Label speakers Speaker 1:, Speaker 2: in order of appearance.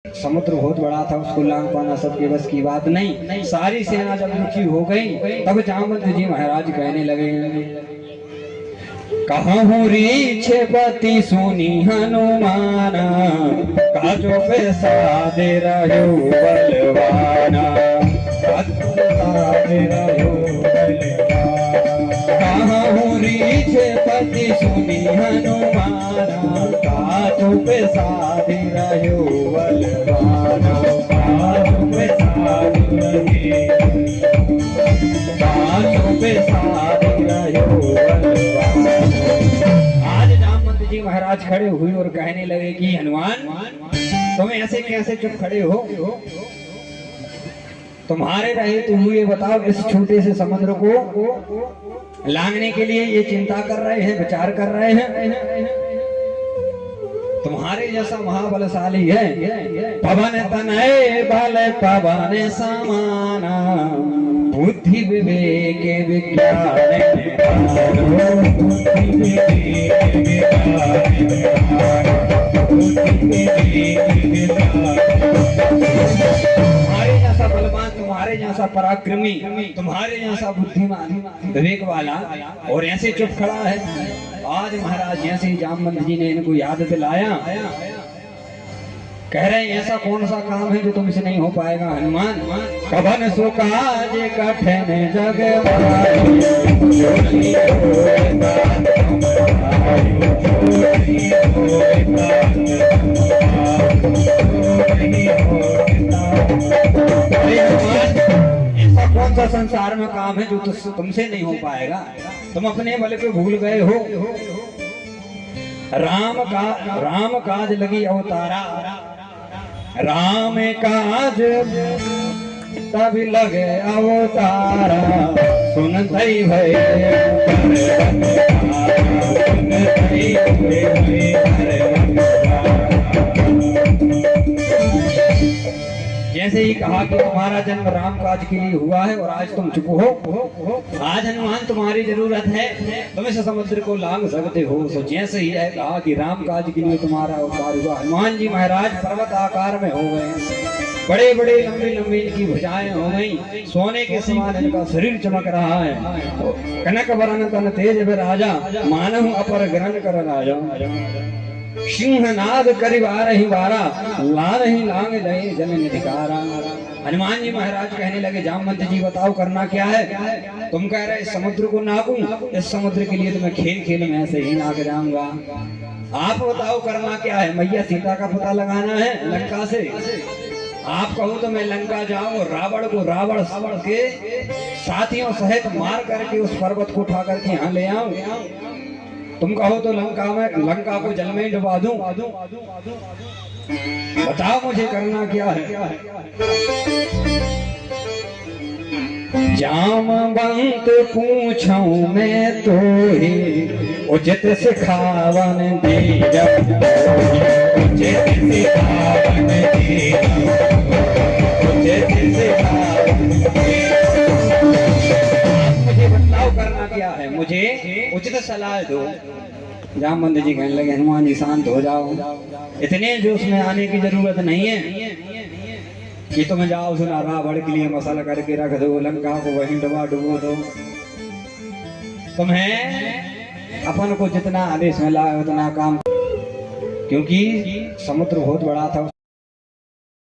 Speaker 1: समुद्र बहुत बड़ा था, उसको लांग पाना सबके बस की बात नहीं। सारी सेना जब दुखी हो गई तब जामवंत जी महाराज कहने लगे, कहूँ रीछ पति सुनी हनुमाना, काजो पे सादे रहो बलवाना, कहूँ रीछ पति सुनी हनुमाना, काजो पे सादे रहो बलवाना, काजो पे सादे रहो बलवाना। आज जामवंत जी महाराज खड़े हुए और कहने लगे कि हनुमान तुम ऐसे कैसे चुप खड़े हो, तुम्हारे रहे तो हुए बताओ, इस छोटे से समुद्र को लांघने के लिए ये चिंता कर रहे हैं, विचार कर रहे हैं। तुम्हारे जैसा महाबलशाली है, पवन तनय बल पवन समाना, बुद्धि विवेक विज्ञान, तुम्हारे जैसा बलवान, तुम्हारे जैसा पराक्रमी, तुम्हारे जैसा बुद्धिमान विवेक वाला और ऐसे चुप खड़ा है। आज महाराज जैसे ही जामवंत जी ने इनको याद दिलाया, कह रहे हैं ऐसा कौन सा काम है जो तुमसे नहीं हो पाएगा हनुमान। कवन सो काज कठिन जग ऐसा कौन सा संसार में काम है जो तुमसे नहीं हो पाएगा। तुम अपने बल पे भूल गए हो। राम काज लगी अवतारा, राम काज तब लगे अवतारा, सुनते भय जैसे ही कहा कि तुम्हारा जन्म राम काज के लिए हुआ है और आज तुम चुप हो। आज हनुमान तुम्हारी जरूरत है, तुम इस समुद्र को लांघ सकते हो। तो जैसे ही कहा कि राम काज के लिए तुम्हारा अवतार हुआ, हनुमान जी महाराज पर्वत आकार में हो गए। बड़े बड़े लंबी लंबी इनकी भुजाएं हो गई, सोने के समान इनका शरीर चमक रहा है। कनक वरण तन तेज राजा, मानव अपर ग्रहण कर राजा, सिंहनाद करिवार ही बारा, लान ही लांग लय जन निधिकारा। हनुमान जी महाराज कहने लगे, जामवंत जी बताओ करना क्या है। तुम कह रहे समुद्र को नापूं, इस समुद्र के लिए तो मैं खेल खेल में ऐसे ही नाक जाऊंगा। आप बताओ करना क्या है। मैया सीता का पता लगाना है लंका से। आप कहो तो मैं लंका जाऊं और रावण को रावण सावण के साथियों सहित मार करके उस पर्वत को उठा करके यहाँ ले आऊं। तुम कहो तो लंका को जल में डुबा दूं। बताओ मुझे करना क्या है। जामवंत पूछूं मैं तो ही, उचित सिखावन दीजा, उचित सिखावन दीजा, उचित सिखावन दीजा। मुझे बतलाओ करना क्या है, मुझे उचित सलाह दो। जामवंत जी कहने लगे, हनुमान जी शांत हो जाओ, इतने जोश में आने की जरूरत नहीं है कि तुम जाओ सुना रावण के लिए मसाला करके रख दो, लंका को वहीं डुबो दो। तुम्हें अपन को जितना आदेश मिला उतना काम, क्योंकि समुद्र बहुत बड़ा था।